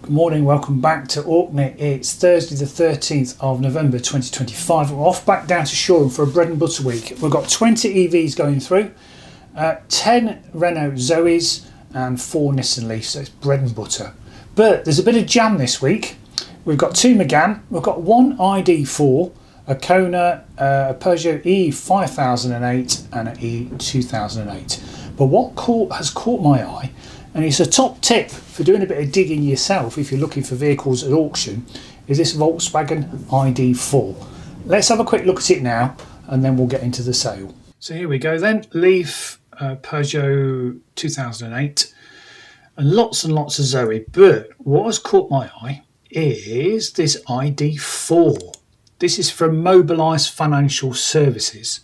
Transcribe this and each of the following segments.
Good morning, welcome back to Orkney. It's Thursday the 13th of November 2025. We're off back down to Shoreham for a bread and butter week. We've got 20 EVs going through, 10 Renault Zoes and 4 Nissan Leafs, so it's bread and butter. But there's a bit of jam this week. We've got 2 Megane, we've got 1 ID4, a Kona, a Peugeot E5008 and an E2008. But what has caught my eye, and it's a top tip for doing a bit of digging yourself if you're looking for vehicles at auction, is this Volkswagen ID4. Let's have a quick look at it now and then we'll get into the sale. So here we go then, Leaf, Peugeot 2008 and lots of Zoe. But what has caught my eye is this ID4. This is from Mobilise Financial Services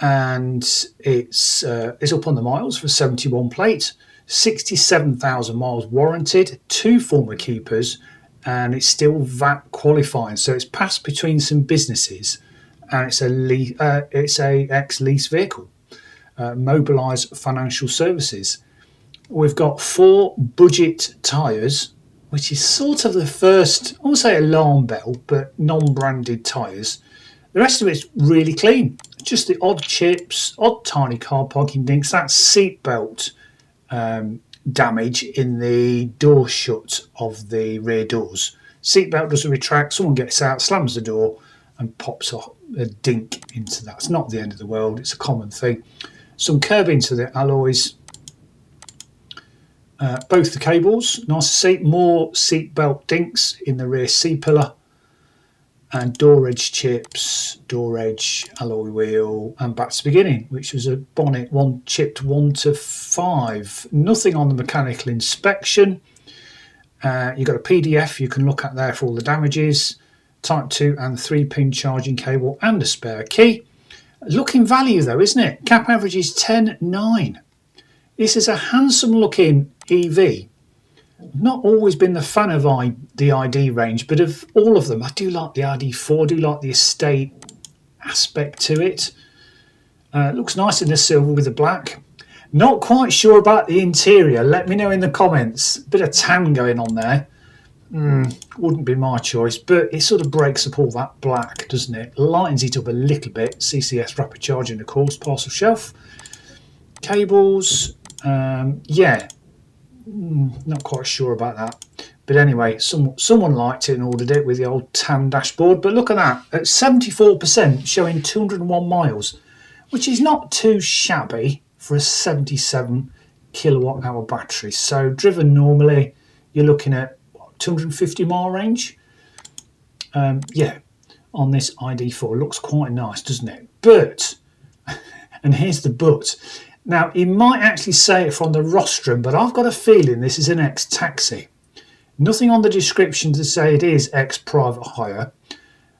and it's up on the miles for 71 plate. 67,000 miles warranted, 2 former keepers, and it's still VAT qualifying. So it's passed between some businesses, and it's a ex-lease vehicle. Mobilise Financial Services. We've got 4 budget tyres, which is sort of the first, I won't say alarm bell, but non-branded tyres. The rest of it's really clean. Just the odd chips, odd tiny car parking dinks. That's seat belt damage in the door shut of the rear doors. Seatbelt doesn't retract, someone gets out, slams the door and pops a dink into that. It's not the end of the world, it's a common thing. Some curb into the alloys, both the cables, nice to see. More seatbelt dinks in the rear C-pillar, and door edge chips, door edge, alloy wheel, and back to beginning, which was a bonnet, one chipped 1 to 5. Nothing on the mechanical inspection. You've got a PDF you can look at there for all the damages, type 2 and 3-pin charging cable, and a spare key. Looking value though, isn't it? Cap average is 10.9. This is a handsome looking EV. Not always been the fan of the ID range, but of all of them, I do like the ID4, I do like the estate aspect to it. It looks nice in the silver with the black. Not quite sure about the interior, let me know in the comments. Bit of tan going on there. Wouldn't be my choice, but it sort of breaks up all that black, doesn't it? Lightens it up a little bit. CCS rapid charging, of course, parcel shelf. Cables, yeah. Not quite sure about that, but anyway, someone liked it and ordered it with the old tan dashboard. But look at that, at 74%, showing 201 miles, which is not too shabby for a 77 kilowatt hour battery. So driven normally, you're looking at what, 250 mile range. Yeah, on this ID4 looks quite nice, doesn't it? But, and here's the but. Now, he might actually say it from the rostrum, but I've got a feeling this is an ex-taxi. Nothing on the description to say it is ex-private hire.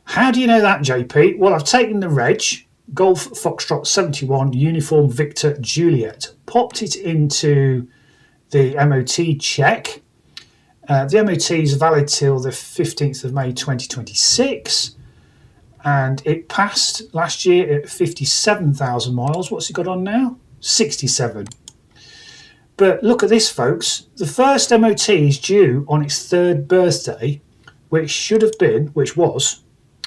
How do you know that, JP? Well, I've taken the reg, Golf Foxtrot 71, Uniform Victor Juliet, popped it into the MOT check. The MOT is valid till the 15th of May 2026. And it passed last year at 57,000 miles. What's it got on now? 67. But look at this, folks. The first MOT is due on its 3rd birthday, which was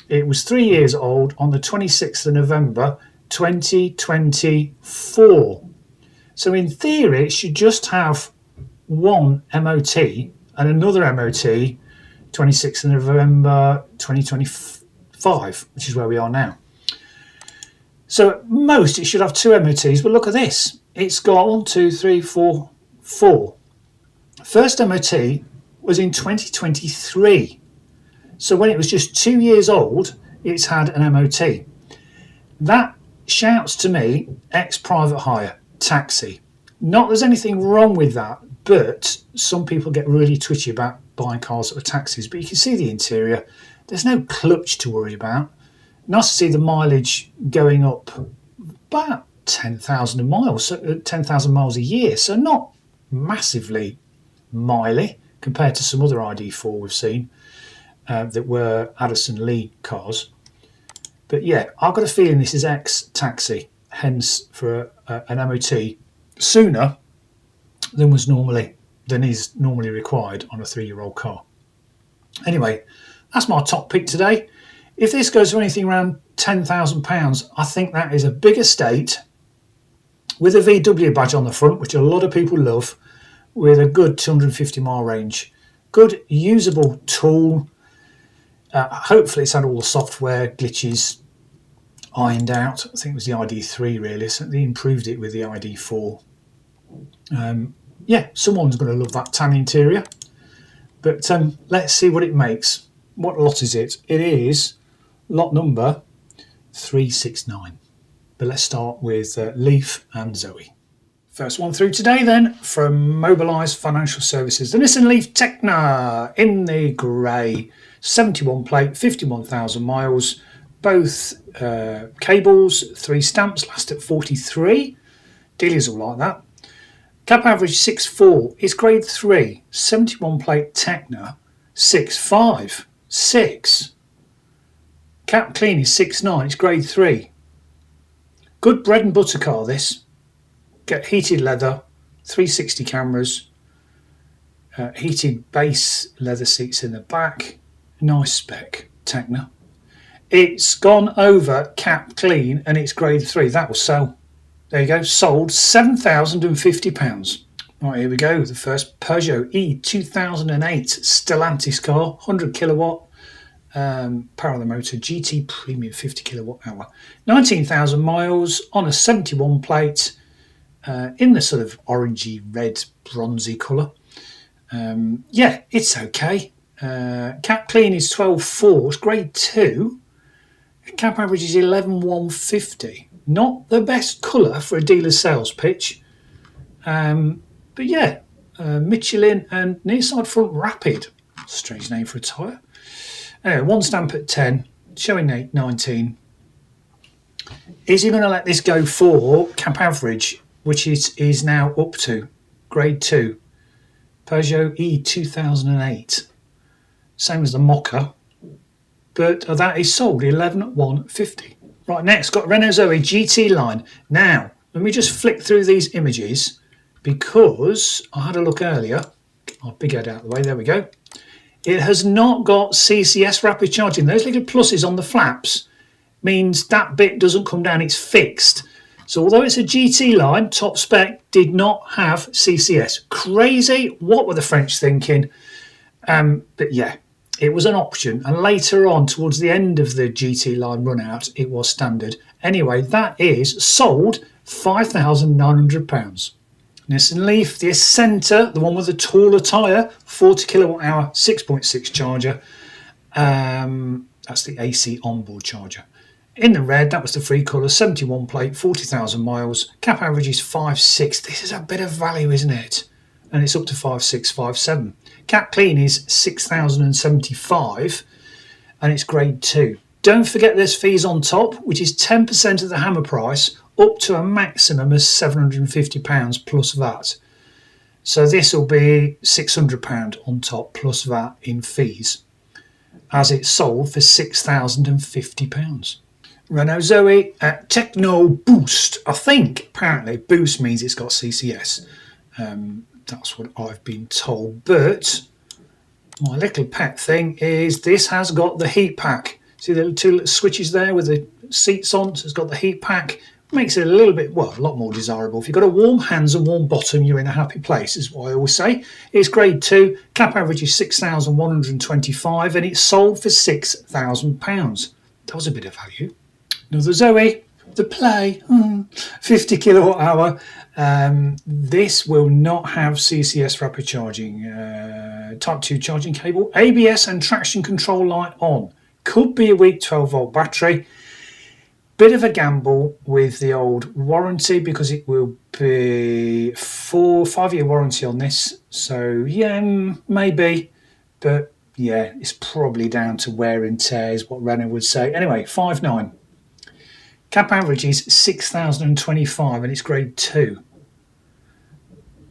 3 years old on the 26th of November 2024. So in theory, it should just have one MOT and another MOT 26th of November 2025, which is where we are now. So at most it should have 2 MOTs, but look at this. It's got 1, 2, 3, 4, 4. First MOT was in 2023. So when it was just 2 years old, it's had an MOT. That shouts to me ex-private hire, taxi. Not there's anything wrong with that, but some people get really twitchy about buying cars that are taxis. But you can see the interior. There's no clutch to worry about. Nice to see the mileage going up about 10,000 miles, so 10,000 miles a year. So not massively miley compared to some other ID4 we've seen that were Addison Lee cars. But yeah, I've got a feeling this is ex-taxi, hence for an MOT sooner than was normally than is normally required on a 3-year-old car. Anyway, that's my top pick today. If this goes for anything around £10,000, I think that is a big estate with a VW badge on the front, which a lot of people love, with a good 250-mile range. Good usable tool. Hopefully it's had all the software glitches ironed out. I think it was the ID3 really, so they improved it with the ID4. Yeah, someone's going to love that tan interior. But let's see what it makes. What lot is it? It is lot number 369. But let's start with Leaf and Zoe. First one through today then, from Mobilise Financial Services. The Nissan Leaf Techna in the grey. 71 plate, 51,000 miles. Both cables, 3 stamps, last at 43. Dealers all like that. Cap average 6.4. It's grade 3. 71 plate Techna 6.5. 6. Cap clean is 6.9. It's grade 3. Good bread and butter car this. Get heated leather, 360 cameras, heated base leather seats in the back. Nice spec, Techna. It's gone over cap clean and it's grade 3. That will sell. There you go. Sold £7,050. Right, here we go. The first Peugeot E2008 Stellantis car, 100 kilowatt. Power of the motor, GT Premium 50 kilowatt hour. 19,000 miles on a 71 plate. In the sort of orangey red bronzy colour. Yeah, it's okay. Cap clean is 12.4. It's grade 2. Cap average is 11,150. Not the best colour for a dealer's sales pitch. But yeah, Michelin and near side front rapid. Strange name for a tyre. Anyway, one stamp at 10, showing 8.19. Is he going to let this go for cap average, which is now up to grade 2? Peugeot E2008. Same as the Mocha, but that is sold 11,150. Right, next got Renault Zoe GT line. Now, let me just flick through these images because I had a look earlier. I'll big head out of the way, there we go. It has not got CCS rapid charging. Those little pluses on the flaps means that bit doesn't come down, it's fixed. So although it's a GT line, top spec, did not have CCS. Crazy, what were the French thinking? But yeah, it was an option. And later on, towards the end of the GT line run out, it was standard. Anyway, that is sold £5,900. Nissan Leaf, the Ascenta, the one with the taller tyre, 40 kilowatt hour, 6.6 charger. That's the AC onboard charger. In the red, that was the free colour, 71 plate, 40,000 miles. Cap average is 5.6. This is a bit of value, isn't it? And it's up to 5.6, 5.7. Cap clean is 6,075 and it's grade 2. Don't forget there's fees on top, which is 10% of the hammer price, up to a maximum of £750 plus VAT. So this will be £600 on top plus VAT in fees, as it's sold for £6,050. Renault Zoe Techno Boost. I think apparently boost means it's got CCS. That's what I've been told. But my little pet thing is this has got the heat pack. See the two little switches there with the seats on? So it's got the heat pack. Makes it a little bit, well, a lot more desirable. If you've got a warm hands and warm bottom, you're in a happy place, is what I always say. It's grade 2. Cap average is 6,125 and it's sold for £6,000. That was a bit of value. Another Zoe, the Play, 50 kilowatt hour. This will not have CCS rapid charging. Type 2 charging cable. ABS and traction control light on. Could be a weak 12-volt battery. Bit of a gamble with the old warranty because it will be 5-year warranty on this. So yeah, maybe, but yeah, it's probably down to wear and tear is what Renault would say. Anyway, 5.9. Cap average is 6,025 and it's grade 2.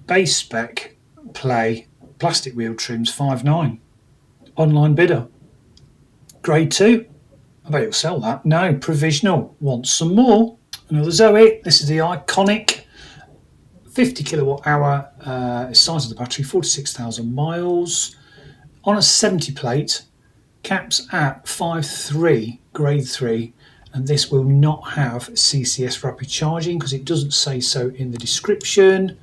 Base spec, Play, plastic wheel trims, 5.9. Online bidder, grade 2. I bet it'll sell that. No, provisional. Want some more? Another Zoe. This is the iconic 50 kilowatt hour, size of the battery, 46,000 miles. On a 70 plate, caps at 5.3, grade 3, and this will not have CCS rapid charging because it doesn't say so in the description.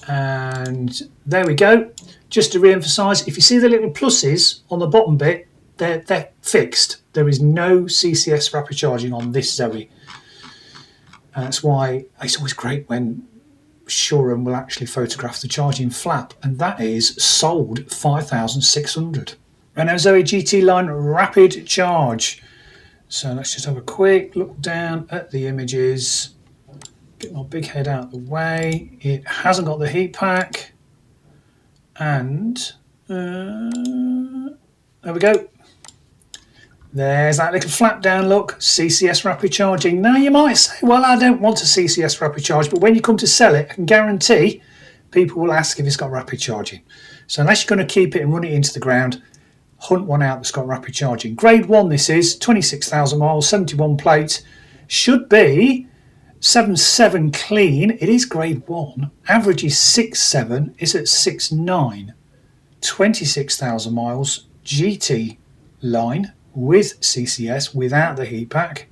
And there we go. Just to re-emphasise, if you see the little pluses on the bottom bit, they're fixed. There is no CCS rapid charging on this Zoe. That's why it's always great when showroom will actually photograph the charging flap, and that is sold 5,600. Renault Zoe GT line rapid charge. So let's just have a quick look down at the images. Get my big head out of the way. It hasn't got the heat pack, and there we go. There's that little flap down look, CCS rapid charging. Now you might say, well, I don't want a CCS rapid charge, but when you come to sell it, I can guarantee people will ask if it's got rapid charging. So unless you're going to keep it and run it into the ground, hunt one out that's got rapid charging. Grade 1 this is, 26,000 miles, 71 plate, should be 7.7 clean. It is grade 1, average is 6.7, it's at 6.9, 26,000 miles, GT line with CCS, without the heat pack,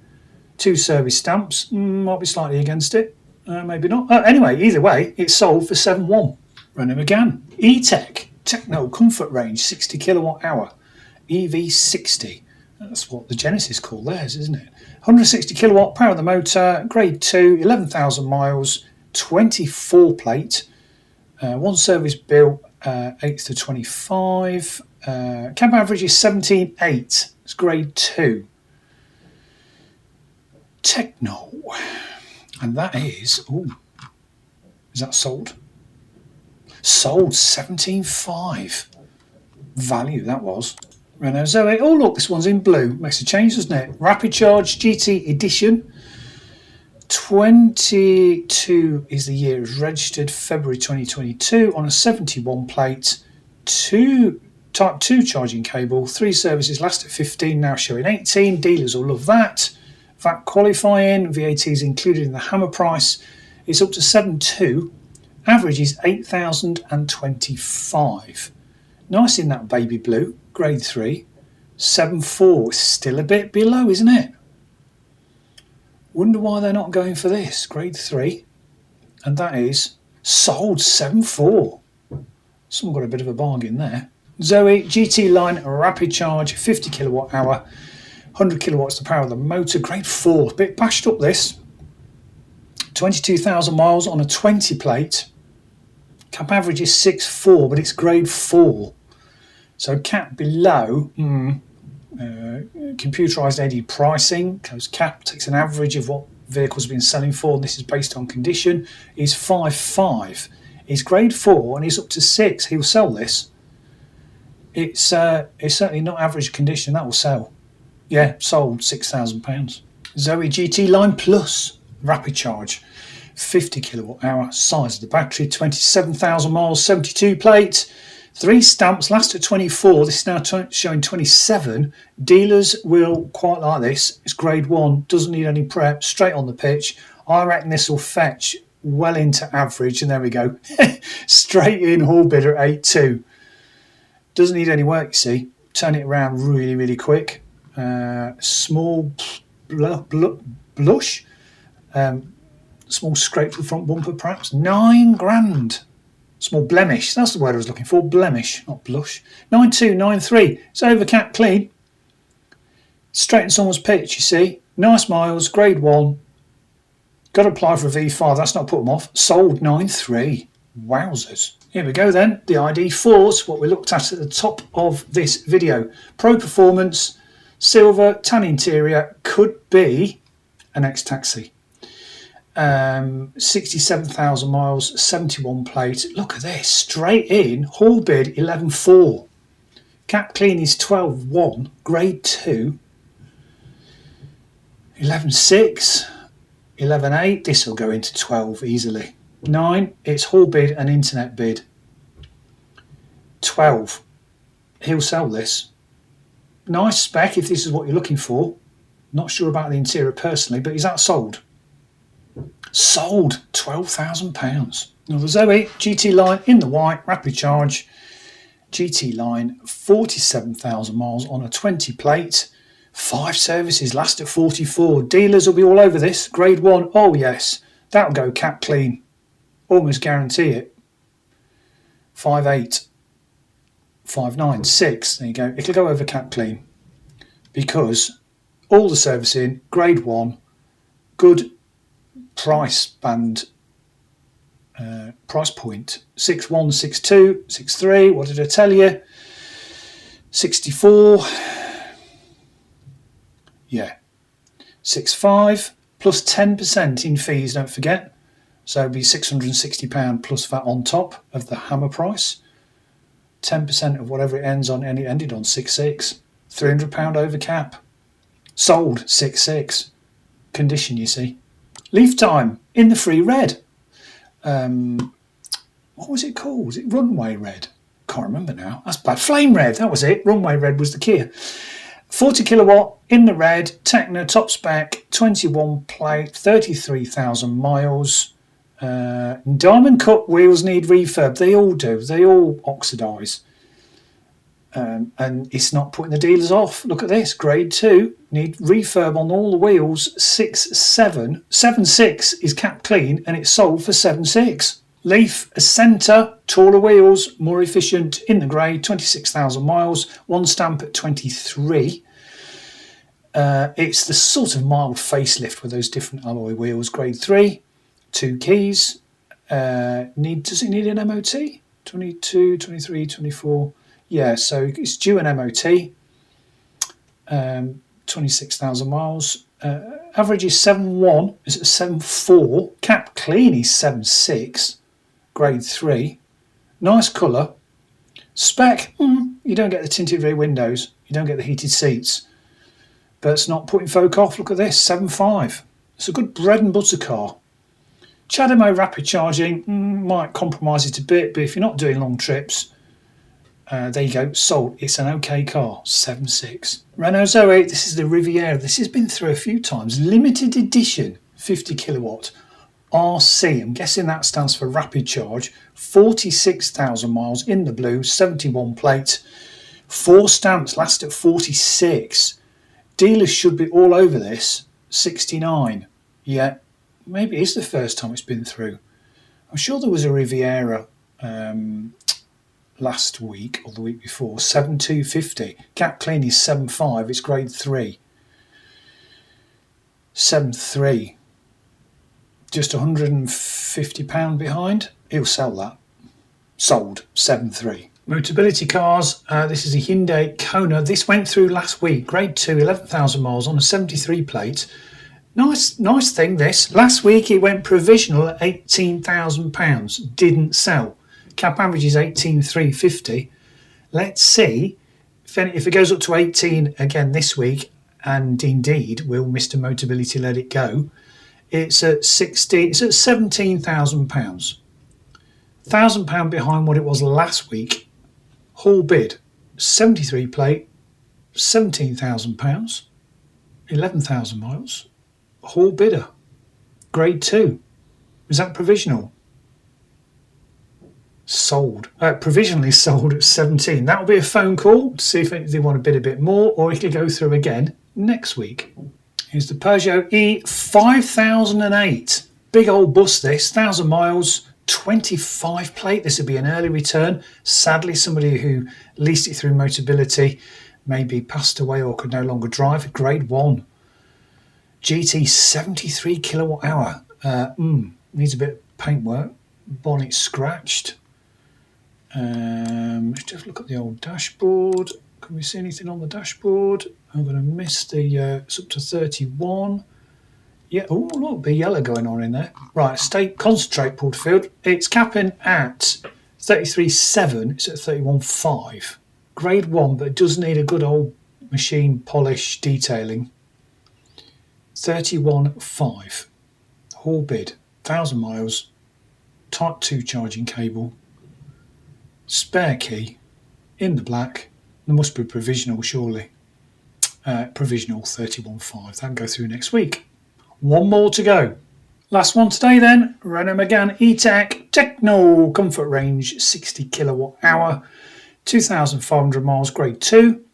2 service stamps, might be slightly against it, maybe not. Anyway, either way, it's sold for 7.1. Renault Megane E-Tech Techno Comfort Range, 60 kilowatt hour, EV60. That's what the Genesis call theirs, isn't it? 160 kilowatt power of the motor, grade 2, 11,000 miles, 24 plate, 1 service built, 8th to 25. Cab average is 17.8. It's grade 2. Techno. And that is, is that sold? Sold 17.5. Value that was. Renault Zoe. Oh look, this one's in blue. Makes a change, doesn't it? Rapid Charge GT Edition. 22 is the year. It was registered February 2022 on a 71 plate. 2 Type 2 charging cable, 3 services, last at 15, now showing 18. Dealers will love that. VAT qualifying, VAT is included in the hammer price. It's up to 7.2. Average is 8,025. Nice in that baby blue, grade 3. 7.4, still a bit below, isn't it? Wonder why they're not going for this, grade 3. And that is sold 7.4. Someone got a bit of a bargain there. Zoe GT line rapid charge, 50 kilowatt hour, 100 kilowatts the power of the motor, grade 4. A bit bashed up this. 22,000 miles on a 20 plate. Cap average is 6.4, but it's grade 4. So cap below, computerized AD pricing, because cap takes an average of what vehicles have been selling for, and this is based on condition, is 5.5. It's grade 4 and it's up to 6. He'll sell this. It's certainly not average condition. That will sell. Yeah, sold £6,000. Zoe GT line plus rapid charge, 50 kilowatt hour, size of the battery, 27,000 miles, 72 plate, 3 stamps, last at 24. This is now showing 27. Dealers will quite like this. It's grade 1, doesn't need any prep, straight on the pitch. I reckon this will fetch well into average, and there we go. Straight in haul bidder 8.2. Doesn't need any work, you see. Turn it around really, really quick. Small blush. Small scrape to the front bumper, perhaps. 9 grand. Small blemish. That's the word I was looking for. Blemish, not blush. 9.2, 9.3. It's over cap clean. Straight in someone's pitch, you see. Nice miles, grade 1. Got to apply for a V5. That's not put them off. Sold 9.3. Wowzers. Here we go then. The ID4's what we looked at the top of this video. Pro performance, silver, tan interior, could be an ex-taxi. 67,000 miles, 71 plate. Look at this, straight in, haul bid 11.4. Cap clean is 12.1, grade 2. 11.6, 11.8. This will go into 12 easily. 9, it's haul bid and internet bid. 12, he'll sell this. Nice spec if this is what you're looking for. Not sure about the interior personally, but is that sold? Sold £12,000. Now the Zoe GT line in the white, rapid charge. GT line, 47,000 miles on a 20 plate. 5 services, last at 44. Dealers will be all over this. Grade 1, oh yes, that'll go cap clean. Almost guarantee it. 5.8, 5.9, 6. There you go. It'll go over cap clean because all the servicing, grade 1, good price band, price point. 6.1, 6.2, 6.3. What did I tell you? 64. Yeah. 6.5 plus 10% in fees, don't forget. So it'd be £660 plus that on top of the hammer price. 10% of whatever it ends on, and it ended on 6.6. £300 over cap. Sold 6.6. Condition, you see. Leaf time in the free red. What was it called? Was it runway red? Can't remember now. That's bad. Flame red, that was it. Runway red was the Kia. 40 kilowatt in the red. Tecna top spec, 21 plate, 33,000 miles. Diamond cut wheels need refurb. They all do. They all oxidise. And it's not putting the dealers off. Look at this. Grade 2. Need refurb on all the wheels. 6.7. 7.6 is cap clean and it's sold for 7.6. Leaf, a centre, taller wheels, more efficient in the grey. 26,000 miles. One stamp at 23. It's the sort of mild facelift with those different alloy wheels. Grade 3. 2 keys. Does it need an MOT? 22, 23, 24. Yeah, so it's due an MOT. 26,000 miles. Average is 7.1. Is it 7.4? Cap clean is 7.6. Grade 3. Nice colour. Spec, you don't get the tinted rear windows. You don't get the heated seats. But it's not putting folk off. Look at this, 7.5. It's a good bread and butter car. CHAdeMO rapid charging might compromise it a bit, but if you're not doing long trips, there you go, sold. It's an okay car, 7.6. Renault Zoe, this is the Riviera. This has been through a few times. Limited edition, 50 kilowatt, RC. I'm guessing that stands for rapid charge. 46,000 miles in the blue, 71 plate. 4 stamps, last at 46. Dealers should be all over this, 69. Yeah. Maybe it is the first time it's been through. I'm sure there was a Riviera last week or the week before. 7.250. Cap clean is 7.5. It's grade 3. 7.3. Just £150 behind. He'll sell that. Sold. 7.3. Motability cars. This is a Hyundai Kona. This went through last week. Grade 2, 11,000 miles on a 73 plate. Nice thing this. Last week it went provisional at £18,000. Didn't sell. Cap average is 18,350. Let's see if it goes up to 18 again this week, and indeed will Mr. Motability let it go. It's at 60. It's at £17,000. £1,000 behind what it was last week. Whole bid 73 plate, £17,000, 11,000 miles. Whole bidder, grade 2. Is that provisional? Sold. Provisionally sold at 17. That'll be a phone call to see if they want to bid a bit more, or it could go through again next week. Here's the Peugeot E5008. Big old bus this, 1,000 miles, 25 plate. This would be an early return. Sadly, somebody who leased it through Motability maybe passed away or could no longer drive. Grade 1. GT 73 kilowatt hour. Needs a bit of paintwork. Bonnet scratched. Let's just look at the old dashboard. Can we see anything on the dashboard? I'm going to miss the. It's up to 31. Yeah. Oh, look, bit yellow going on in there. Right. State concentrate Porterfield. It's capping at 33.7. It's at 31.5. Grade 1, but it does need a good old machine polish detailing. 31.5. Whole bid. 1,000 miles. Type 2 charging cable. Spare key. In the black. There must be provisional, surely. Provisional 31.5. That'll go through next week. One more to go. Last one today then, Renault Megane E-Tech Techno Comfort Range 60 kilowatt hour, 2,500 miles, grade 2.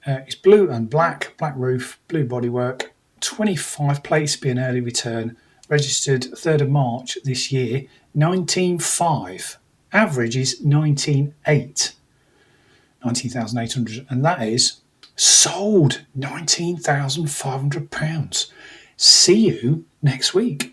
It's blue and black roof, blue bodywork, 25 plates, be an early return, registered 3rd of March this year, 19.5. Average is 19,800, and that is sold £19,500. See you next week.